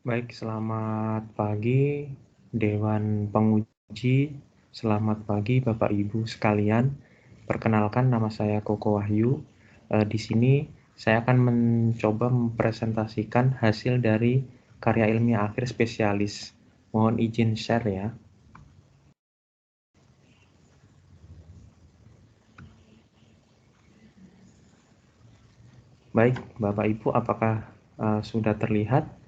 Baik, selamat pagi Dewan Penguji, selamat pagi Bapak Ibu sekalian. Perkenalkan, nama saya Koko Wahyu. Di sini saya akan mencoba mempresentasikan hasil dari karya ilmiah akhir spesialis. Mohon izin share ya. Baik, Bapak Ibu, apakah sudah terlihat?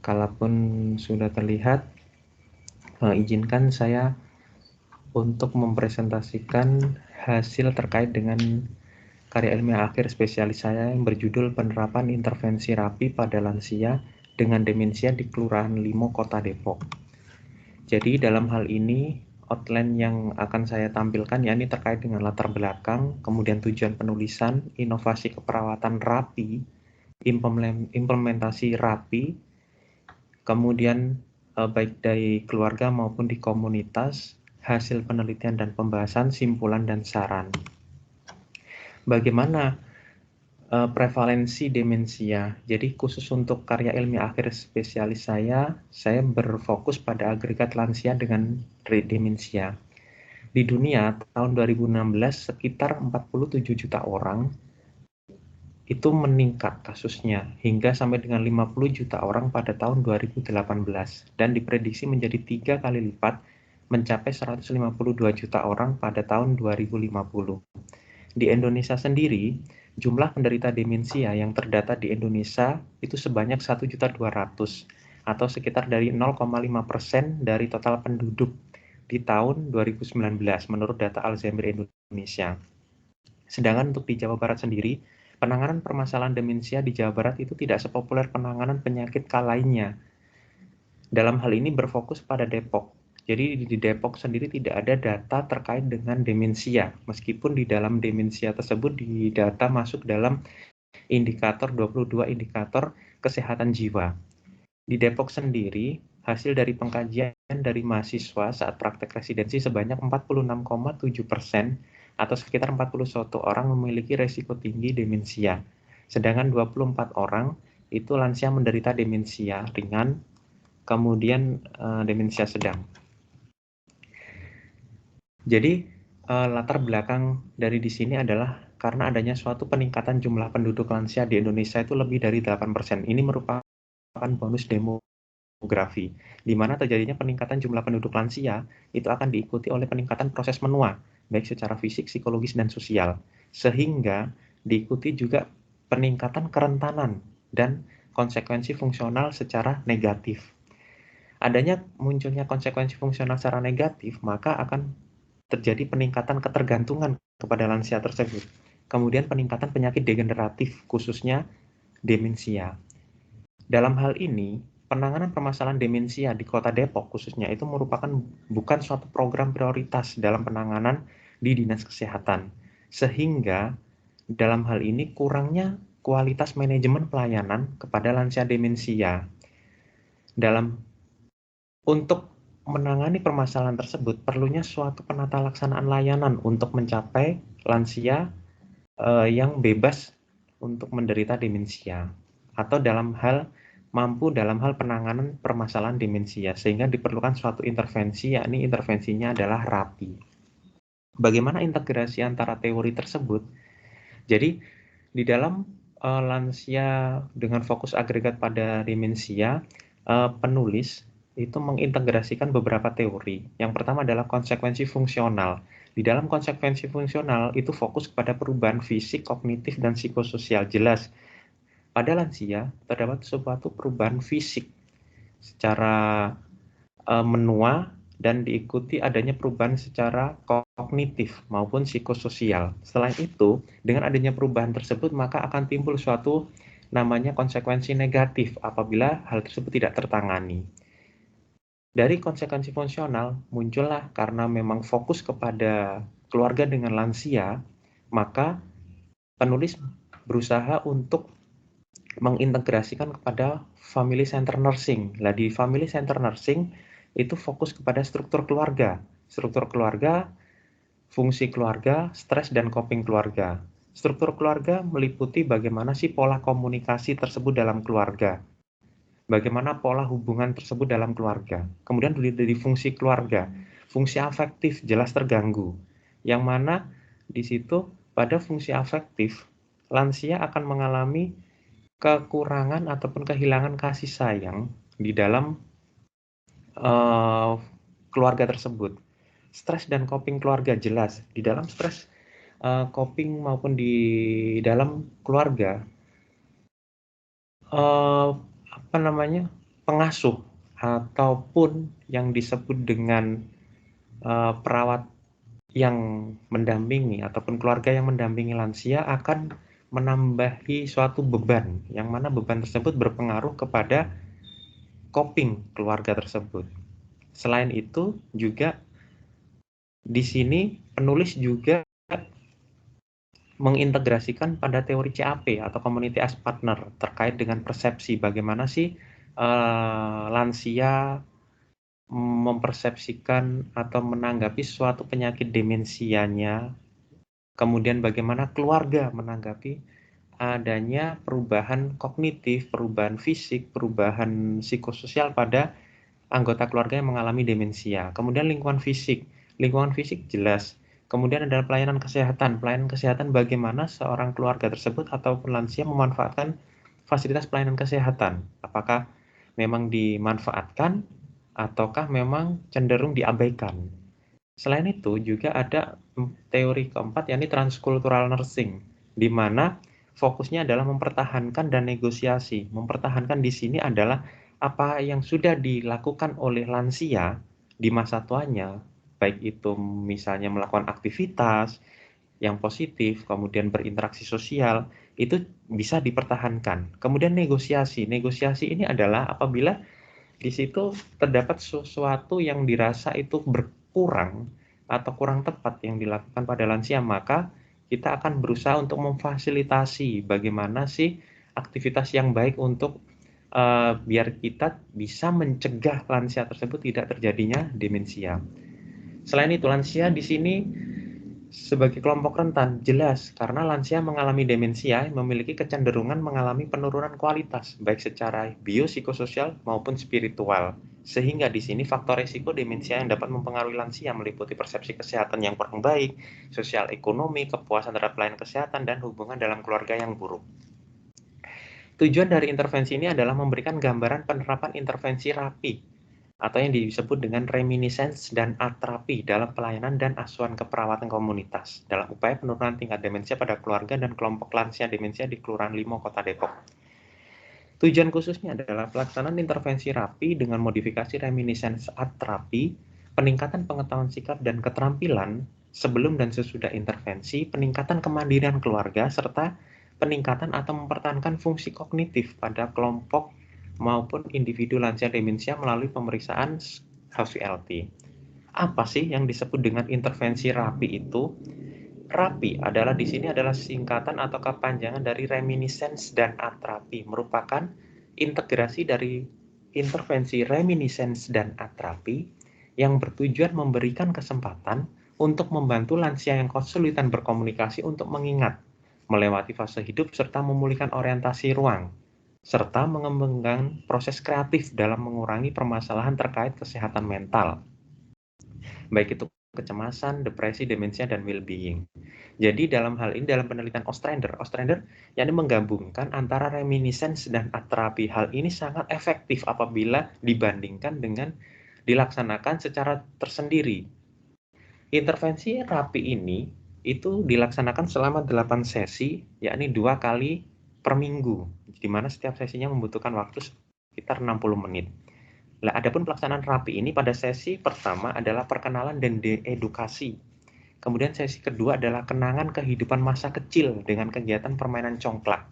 Kalaupun sudah terlihat, izinkan saya untuk mempresentasikan hasil terkait dengan karya ilmiah akhir spesialis saya yang berjudul Penerapan Intervensi Rapi pada Lansia dengan Demensia di Kelurahan Limo, Kota Depok. Jadi dalam hal ini outline yang akan saya tampilkan yakni terkait dengan latar belakang, kemudian tujuan penulisan, inovasi keperawatan rapi, implementasi rapi, kemudian baik dari keluarga maupun di komunitas, hasil penelitian dan pembahasan, simpulan dan saran. Bagaimana prevalensi demensia? Jadi khusus untuk karya ilmiah akhir spesialis saya berfokus pada agregat lansia dengan demensia. Di dunia tahun 2016 sekitar 47 juta orang itu meningkat kasusnya hingga sampai dengan 50 juta orang pada tahun 2018 dan diprediksi menjadi 3 kali lipat mencapai 152 juta orang pada tahun 2050. Di Indonesia sendiri, jumlah penderita demensia yang terdata di Indonesia itu sebanyak 1.200.000 atau sekitar dari 0,5% dari total penduduk di tahun 2019 menurut data Alzheimer Indonesia. Sedangkan untuk di Jawa Barat sendiri, penanganan permasalahan demensia di Jawa Barat itu tidak sepopuler penanganan penyakit lainnya. Dalam hal ini berfokus pada Depok. Jadi di Depok sendiri tidak ada data terkait dengan demensia, meskipun di dalam demensia tersebut di data masuk dalam indikator 22 indikator kesehatan jiwa. Di Depok sendiri, hasil dari pengkajian dari mahasiswa saat praktek residensi sebanyak 46,7% atau sekitar 41 orang memiliki resiko tinggi demensia. Sedangkan 24 orang itu lansia menderita demensia ringan, kemudian demensia sedang. Jadi latar belakang dari di sini adalah karena adanya suatu peningkatan jumlah penduduk lansia di Indonesia itu lebih dari 8%. Ini merupakan bonus demografi, di mana terjadinya peningkatan jumlah penduduk lansia itu akan diikuti oleh peningkatan proses menua, baik secara fisik, psikologis, dan sosial, sehingga diikuti juga peningkatan kerentanan dan konsekuensi fungsional secara negatif. Adanya munculnya konsekuensi fungsional secara negatif, maka akan terjadi peningkatan ketergantungan kepada lansia tersebut. Kemudian peningkatan penyakit degeneratif, khususnya demensia. Dalam hal ini, penanganan permasalahan demensia di Kota Depok khususnya itu merupakan bukan suatu program prioritas dalam penanganan di Dinas Kesehatan. Sehingga dalam hal ini kurangnya kualitas manajemen pelayanan kepada lansia demensia. Untuk menangani permasalahan tersebut, perlunya suatu penata laksanaan layanan untuk mencapai lansia yang bebas untuk menderita demensia atau mampu dalam hal penanganan permasalahan demensia, sehingga diperlukan suatu intervensi, yakni intervensinya adalah rapi. Bagaimana integrasi antara teori tersebut? Jadi di dalam lansia dengan fokus agregat pada demensia, penulis itu mengintegrasikan beberapa teori. Yang pertama adalah konsekuensi fungsional. Di dalam konsekuensi fungsional itu fokus kepada perubahan fisik, kognitif, dan psikososial. Jelas, pada lansia terdapat suatu perubahan fisik secara menua dan diikuti adanya perubahan secara kognitif maupun psikososial. Selain itu, dengan adanya perubahan tersebut maka akan timbul suatu namanya konsekuensi negatif apabila hal tersebut tidak tertangani. Dari konsekuensi fungsional muncullah karena memang fokus kepada keluarga dengan lansia, maka penulis berusaha untuk mengintegrasikan kepada family center nursing. Lah di family center nursing itu fokus kepada struktur keluarga, fungsi keluarga, stres dan coping keluarga. Struktur keluarga meliputi bagaimana sih pola komunikasi tersebut dalam keluarga. bagaimana pola hubungan tersebut dalam keluarga. Kemudian dari fungsi keluarga, fungsi afektif jelas terganggu, yang mana di situ pada fungsi afektif, lansia akan mengalami kekurangan ataupun kehilangan kasih sayang di dalam keluarga tersebut. Stres dan coping keluarga jelas. Di dalam stres coping maupun di dalam keluarga, pengasuh ataupun yang disebut dengan perawat yang mendampingi ataupun keluarga yang mendampingi lansia akan menambahi suatu beban, yang mana beban tersebut berpengaruh kepada coping keluarga tersebut. Selain itu juga di sini penulis juga mengintegrasikan pada teori CAP atau Community as Partner terkait dengan persepsi bagaimana sih lansia mempersepsikan atau menanggapi suatu penyakit demensianya, kemudian bagaimana keluarga menanggapi adanya perubahan kognitif, perubahan fisik, perubahan psikososial pada anggota keluarga yang mengalami demensia. Kemudian lingkungan fisik jelas. Kemudian ada pelayanan kesehatan bagaimana seorang keluarga tersebut atau lansia memanfaatkan fasilitas pelayanan kesehatan. Apakah memang dimanfaatkan ataukah memang cenderung diabaikan. Selain itu juga ada teori keempat, yakni transkultural nursing, di mana fokusnya adalah mempertahankan dan negosiasi. Mempertahankan di sini adalah apa yang sudah dilakukan oleh lansia di masa tuanya, baik itu misalnya melakukan aktivitas yang positif, kemudian berinteraksi sosial, itu bisa dipertahankan. Kemudian negosiasi ini adalah apabila di situ terdapat sesuatu yang dirasa itu berkurang atau kurang tepat yang dilakukan pada lansia, maka kita akan berusaha untuk memfasilitasi bagaimana sih aktivitas yang baik untuk biar kita bisa mencegah lansia tersebut tidak terjadinya demensia. Selain itu, lansia di sini sebagai kelompok rentan, jelas karena lansia mengalami demensia memiliki kecenderungan mengalami penurunan kualitas baik secara biopsikososial maupun spiritual. Sehingga di sini faktor risiko demensia yang dapat mempengaruhi lansia meliputi persepsi kesehatan yang kurang baik, sosial ekonomi, kepuasan terhadap pelayanan kesehatan, dan hubungan dalam keluarga yang buruk. Tujuan dari intervensi ini adalah memberikan gambaran penerapan intervensi rapi atau yang disebut dengan reminiscence dan atrapi dalam pelayanan dan asuhan keperawatan komunitas dalam upaya penurunan tingkat demensia pada keluarga dan kelompok lansia demensia di Kelurahan Limo, Kota Depok. Tujuan khususnya adalah pelaksanaan intervensi rapi dengan modifikasi reminiscence atrapi, peningkatan pengetahuan sikap dan keterampilan sebelum dan sesudah intervensi, peningkatan kemandirian keluarga, serta peningkatan atau mempertahankan fungsi kognitif pada kelompok maupun individu lansia demensia melalui pemeriksaan HVLT. Apa sih yang disebut dengan intervensi rapi itu? Rapi adalah di sini adalah singkatan atau kepanjangan dari reminiscence dan atrapi, merupakan integrasi dari intervensi reminiscence dan atrapi yang bertujuan memberikan kesempatan untuk membantu lansia yang kesulitan berkomunikasi untuk mengingat, melewati fase hidup serta memulihkan orientasi ruang, serta mengembangkan proses kreatif dalam mengurangi permasalahan terkait kesehatan mental, baik itu kecemasan, depresi, demensia, dan well-being. Jadi dalam hal ini, dalam penelitian Ostrander yakni menggabungkan antara reminiscence dan atrapi. Hal ini sangat efektif apabila dibandingkan dengan dilaksanakan secara tersendiri. Intervensi rapi ini itu dilaksanakan selama 8 sesi, yakni 2 kali per minggu, di mana setiap sesinya membutuhkan waktu sekitar 60 menit. Nah, adapun pelaksanaan rapi ini pada sesi pertama adalah perkenalan dan edukasi. Kemudian sesi kedua adalah kenangan kehidupan masa kecil dengan kegiatan permainan congklak.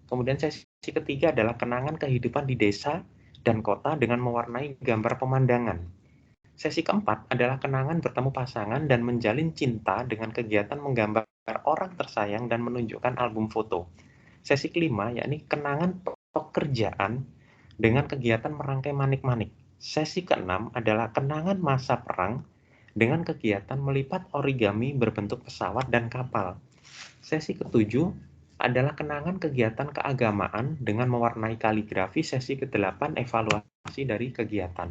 Kemudian sesi ketiga adalah kenangan kehidupan di desa dan kota dengan mewarnai gambar pemandangan. Sesi keempat adalah kenangan bertemu pasangan dan menjalin cinta dengan kegiatan menggambar orang tersayang dan menunjukkan album foto. Sesi kelima yakni kenangan pekerjaan dengan kegiatan merangkai manik-manik. Sesi keenam adalah kenangan masa perang dengan kegiatan melipat origami berbentuk pesawat dan kapal. Sesi ketujuh adalah kenangan kegiatan keagamaan dengan mewarnai kaligrafi sesi ke-8 evaluasi dari kegiatan.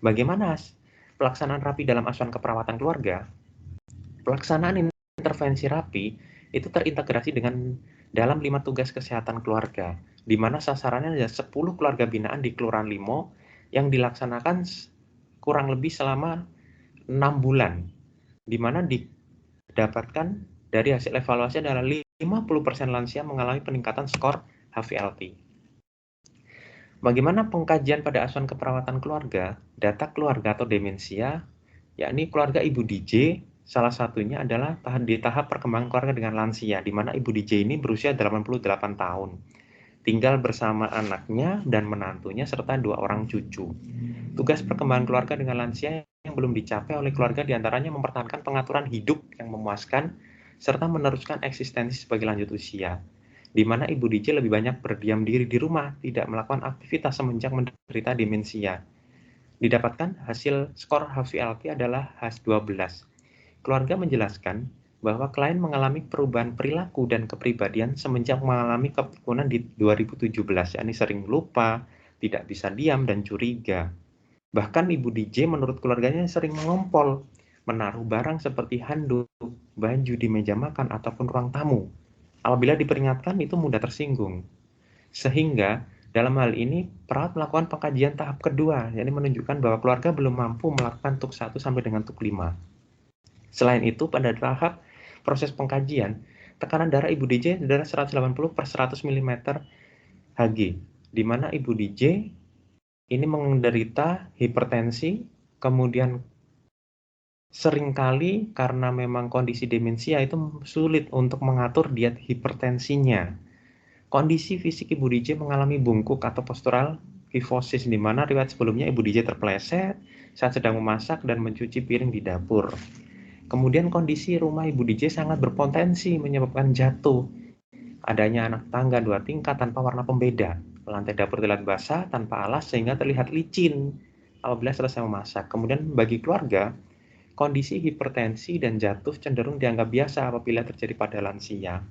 Bagaimana pelaksanaan rapi dalam asuhan keperawatan keluarga? Pelaksanaan intervensi rapi itu terintegrasi dengan dalam 5 tugas kesehatan keluarga, di mana sasarannya ada 10 keluarga binaan di Kelurahan Limo yang dilaksanakan kurang lebih selama 6 bulan, di mana didapatkan dari hasil evaluasi adalah 50% lansia mengalami peningkatan skor HVLP. Bagaimana pengkajian pada asuhan keperawatan keluarga, data keluarga atau demensia, yakni keluarga Ibu DJ, salah satunya adalah di tahap perkembangan keluarga dengan lansia, di mana Ibu DJ ini berusia 88 tahun, tinggal bersama anaknya dan menantunya serta 2 orang cucu. Tugas perkembangan keluarga dengan lansia yang belum dicapai oleh keluarga diantaranya mempertahankan pengaturan hidup yang memuaskan, serta meneruskan eksistensi sebagai lanjut usia, di mana Ibu DJ lebih banyak berdiam diri di rumah, tidak melakukan aktivitas semenjak menderita demensia. Didapatkan hasil skor HVLP adalah H12. Keluarga menjelaskan bahwa klien mengalami perubahan perilaku dan kepribadian semenjak mengalami kepikunan di 2017, yakni sering lupa, tidak bisa diam, dan curiga. Bahkan Ibu DJ menurut keluarganya sering mengompol, menaruh barang seperti handuk, baju di meja makan, ataupun ruang tamu. Apabila diperingatkan, itu mudah tersinggung. Sehingga dalam hal ini, perawat melakukan pengkajian tahap kedua, yakni menunjukkan bahwa keluarga belum mampu melakukan TUK 1 sampai dengan TUK 5. Selain itu, pada tahap proses pengkajian, tekanan darah Ibu DJ adalah 180/100 mm Hg, di mana Ibu DJ ini menderita hipertensi, kemudian seringkali karena memang kondisi demensia itu sulit untuk mengatur diet hipertensinya. Kondisi fisik Ibu DJ mengalami bungkuk atau postural kyphosis, di mana riwayat sebelumnya Ibu DJ terpeleset saat sedang memasak dan mencuci piring di dapur. Kemudian kondisi rumah Ibu DJ sangat berpotensi menyebabkan jatuh. Adanya anak tangga 2 tingkat tanpa warna pembeda. Lantai dapur terlihat basah tanpa alas sehingga terlihat licin apabila selesai memasak. Kemudian bagi keluarga, kondisi hipertensi dan jatuh cenderung dianggap biasa apabila terjadi pada lansia.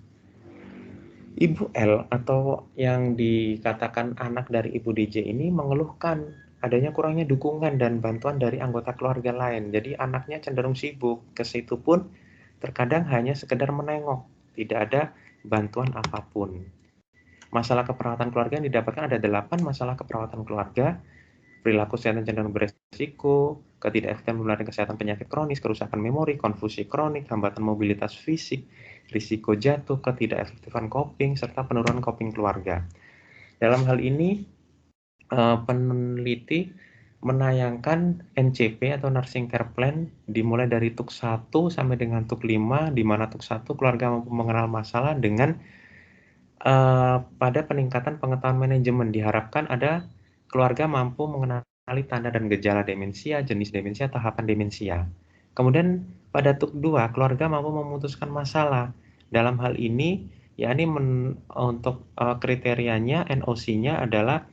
Ibu L atau yang dikatakan anak dari Ibu DJ ini mengeluhkan adanya kurangnya dukungan dan bantuan dari anggota keluarga lain. Jadi anaknya cenderung sibuk, ke situ pun terkadang hanya sekedar menengok, tidak ada bantuan apapun. Masalah keperawatan keluarga yang didapatkan ada 8 masalah keperawatan keluarga: perilaku kesehatan cenderung beresiko, ketidakefektifan penularan kesehatan penyakit kronis, kerusakan memori, konfusi kronik, hambatan mobilitas fisik, risiko jatuh, ketidakefektifan coping, serta penurunan coping keluarga. Dalam hal ini, peneliti menayangkan NCP atau Nursing Care Plan dimulai dari TUK 1 sampai dengan TUK 5, di mana TUK 1 keluarga mampu mengenal masalah dengan pada peningkatan pengetahuan manajemen. Diharapkan ada keluarga mampu mengenali tanda dan gejala demensia, jenis demensia, tahapan demensia. Kemudian pada TUK 2, keluarga mampu memutuskan masalah. Dalam hal ini, yakni untuk kriterianya, NOC-nya adalah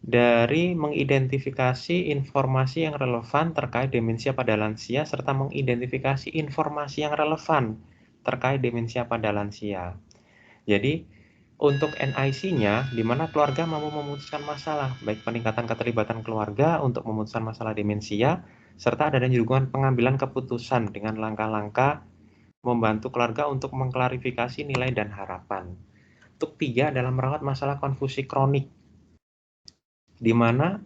dari mengidentifikasi informasi yang relevan terkait demensia pada lansia, serta mengidentifikasi informasi yang relevan terkait demensia pada lansia. Jadi, untuk NIC-nya, di mana keluarga mampu memutuskan masalah, baik peningkatan keterlibatan keluarga untuk memutuskan masalah demensia, serta adanya dukungan pengambilan keputusan dengan langkah-langkah membantu keluarga untuk mengklarifikasi nilai dan harapan. Untuk 3 adalah merawat masalah konfusi kronik, di mana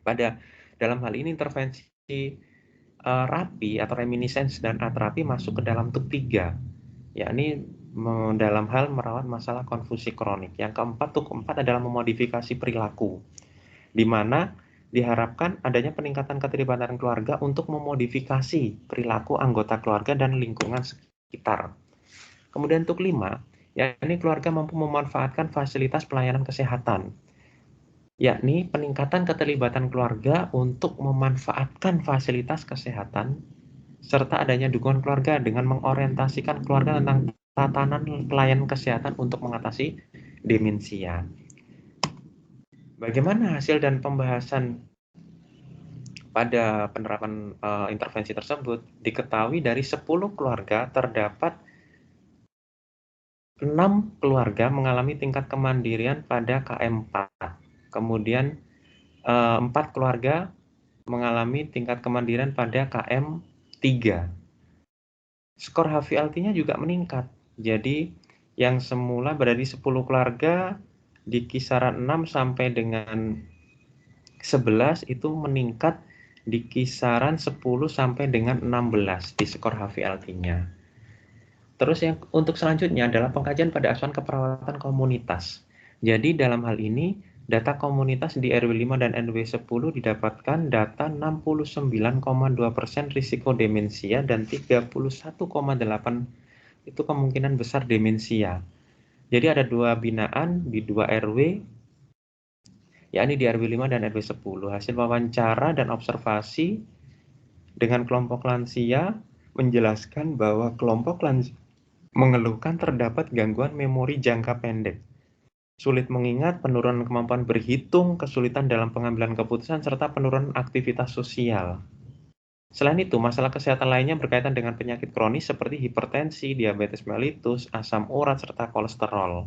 pada dalam hal ini intervensi rapi atau reminiscence dan atrapi masuk ke dalam TUK 3, yakni dalam hal merawat masalah konfusi kronik. Yang keempat, TUK 4 adalah memodifikasi perilaku, di mana diharapkan adanya peningkatan keterlibatan keluarga untuk memodifikasi perilaku anggota keluarga dan lingkungan sekitar. Kemudian TUK 5, yakni keluarga mampu memanfaatkan fasilitas pelayanan kesehatan, yakni peningkatan keterlibatan keluarga untuk memanfaatkan fasilitas kesehatan, serta adanya dukungan keluarga dengan mengorientasikan keluarga tentang tatanan pelayanan kesehatan untuk mengatasi demensia. Bagaimana hasil dan pembahasan pada penerapan intervensi tersebut? Diketahui dari 10 keluarga terdapat 6 keluarga mengalami tingkat kemandirian pada KM4. Kemudian 4 keluarga mengalami tingkat kemandirian pada KM3. Skor HVLT-nya juga meningkat. Jadi yang semula berada di 10 keluarga di kisaran 6 sampai dengan 11 itu meningkat di kisaran 10 sampai dengan 16 di skor HVLT-nya. Terus yang untuk selanjutnya adalah pengkajian pada asuhan keperawatan komunitas. Jadi dalam hal ini data komunitas di RW 5 dan RW 10 didapatkan data 69,2% risiko demensia dan 31,8 itu kemungkinan besar demensia. Jadi ada 2 binaan di 2 RW, yakni di RW 5 dan RW 10. Hasil wawancara dan observasi dengan kelompok lansia menjelaskan bahwa kelompok lansia mengeluhkan terdapat gangguan memori jangka pendek, sulit mengingat, penurunan kemampuan berhitung, kesulitan dalam pengambilan keputusan, serta penurunan aktivitas sosial. Selain itu, masalah kesehatan lainnya berkaitan dengan penyakit kronis seperti hipertensi, diabetes mellitus, asam urat, serta kolesterol.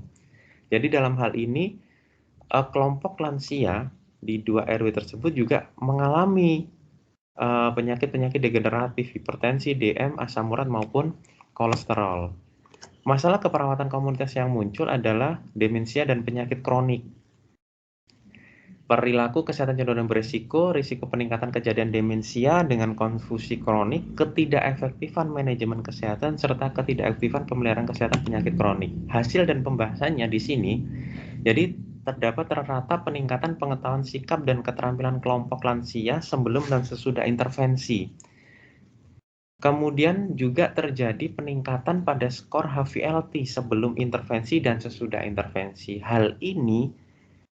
Jadi dalam hal ini, kelompok lansia di 2 RW tersebut juga mengalami penyakit-penyakit degeneratif, hipertensi, DM, asam urat, maupun kolesterol. Masalah keperawatan komunitas yang muncul adalah demensia dan penyakit kronik. Perilaku kesehatan cenderung berisiko, risiko peningkatan kejadian demensia dengan konfusi kronik, ketidakefektifan manajemen kesehatan, serta ketidakefektifan pemeliharaan kesehatan penyakit kronik. Hasil dan pembahasannya di sini, jadi terdapat rata peningkatan pengetahuan sikap dan keterampilan kelompok lansia sebelum dan sesudah intervensi. Kemudian juga terjadi peningkatan pada skor HVLT sebelum intervensi dan sesudah intervensi. Hal ini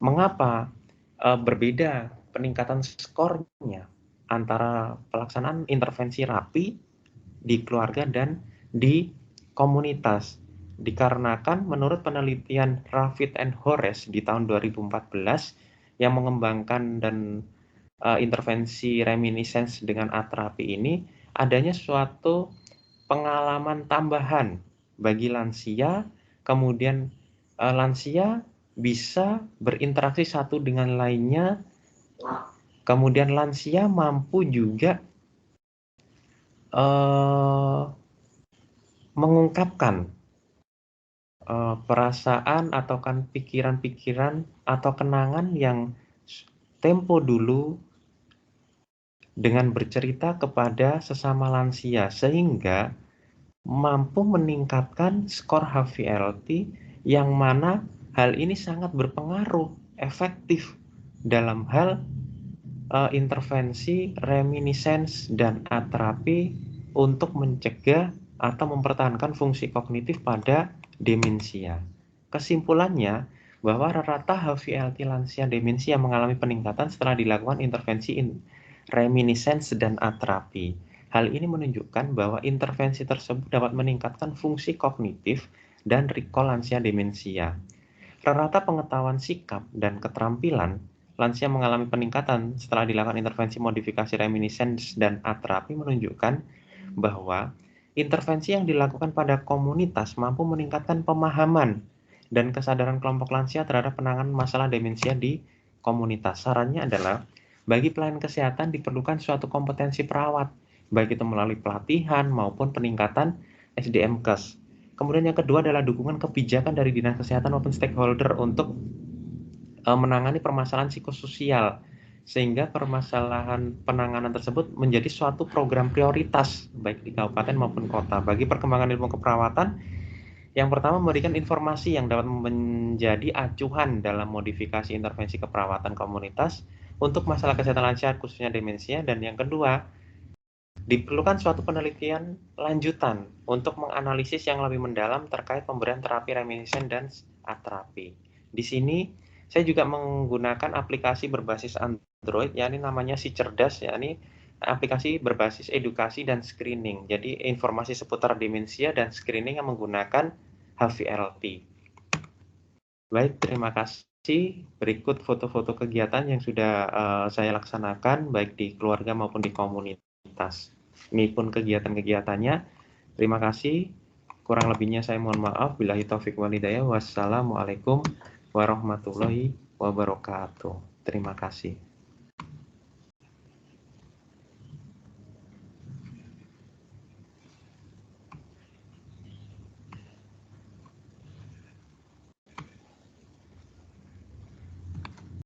mengapa berbeda peningkatan skornya antara pelaksanaan intervensi rapi di keluarga dan di komunitas. Dikarenakan menurut penelitian Ravid and Horace di tahun 2014 yang mengembangkan dan intervensi reminiscence dengan atrapi ini, adanya suatu pengalaman tambahan bagi lansia, kemudian lansia bisa berinteraksi satu dengan lainnya, kemudian lansia mampu juga mengungkapkan perasaan atau kan pikiran-pikiran atau kenangan yang tempo dulu dengan bercerita kepada sesama lansia, sehingga mampu meningkatkan skor HVLT yang mana hal ini sangat berpengaruh efektif dalam hal intervensi reminiscence dan atrapi untuk mencegah atau mempertahankan fungsi kognitif pada demensia. Kesimpulannya bahwa rata HVLT lansia demensia mengalami peningkatan setelah dilakukan intervensi reminiscence dan atrapi. Hal ini menunjukkan bahwa intervensi tersebut dapat meningkatkan fungsi kognitif dan recall lansia demensia. Rata pengetahuan sikap dan keterampilan lansia mengalami peningkatan setelah dilakukan intervensi modifikasi reminiscence dan atrapi menunjukkan bahwa intervensi yang dilakukan pada komunitas mampu meningkatkan pemahaman dan kesadaran kelompok lansia terhadap penanganan masalah demensia di komunitas. Sarannya adalah bagi pelayan kesehatan diperlukan suatu kompetensi perawat, baik itu melalui pelatihan maupun peningkatan SDM-Kes. Kemudian yang kedua adalah dukungan kebijakan dari dinas kesehatan maupun stakeholder untuk menangani permasalahan psikososial, sehingga permasalahan penanganan tersebut menjadi suatu program prioritas baik di kabupaten maupun kota. Bagi perkembangan ilmu keperawatan, yang pertama memberikan informasi yang dapat menjadi acuan dalam modifikasi intervensi keperawatan komunitas untuk masalah kesehatan lansia khususnya demensia, dan yang kedua diperlukan suatu penelitian lanjutan untuk menganalisis yang lebih mendalam terkait pemberian terapi reminiscence dan atrapi. Di sini saya juga menggunakan aplikasi berbasis Android, yakni namanya Si Cerdas, yakni aplikasi berbasis edukasi dan screening. Jadi informasi seputar demensia dan screening yang menggunakan HVLT. Baik, terima kasih. Berikut foto-foto kegiatan yang sudah saya laksanakan baik di keluarga maupun di komunitas. Ini pun kegiatan-kegiatannya. Terima kasih. Kurang lebihnya saya mohon maaf. Billahi taufik walhidayah. Wassalamualaikum warahmatullahi wabarakatuh. Terima kasih.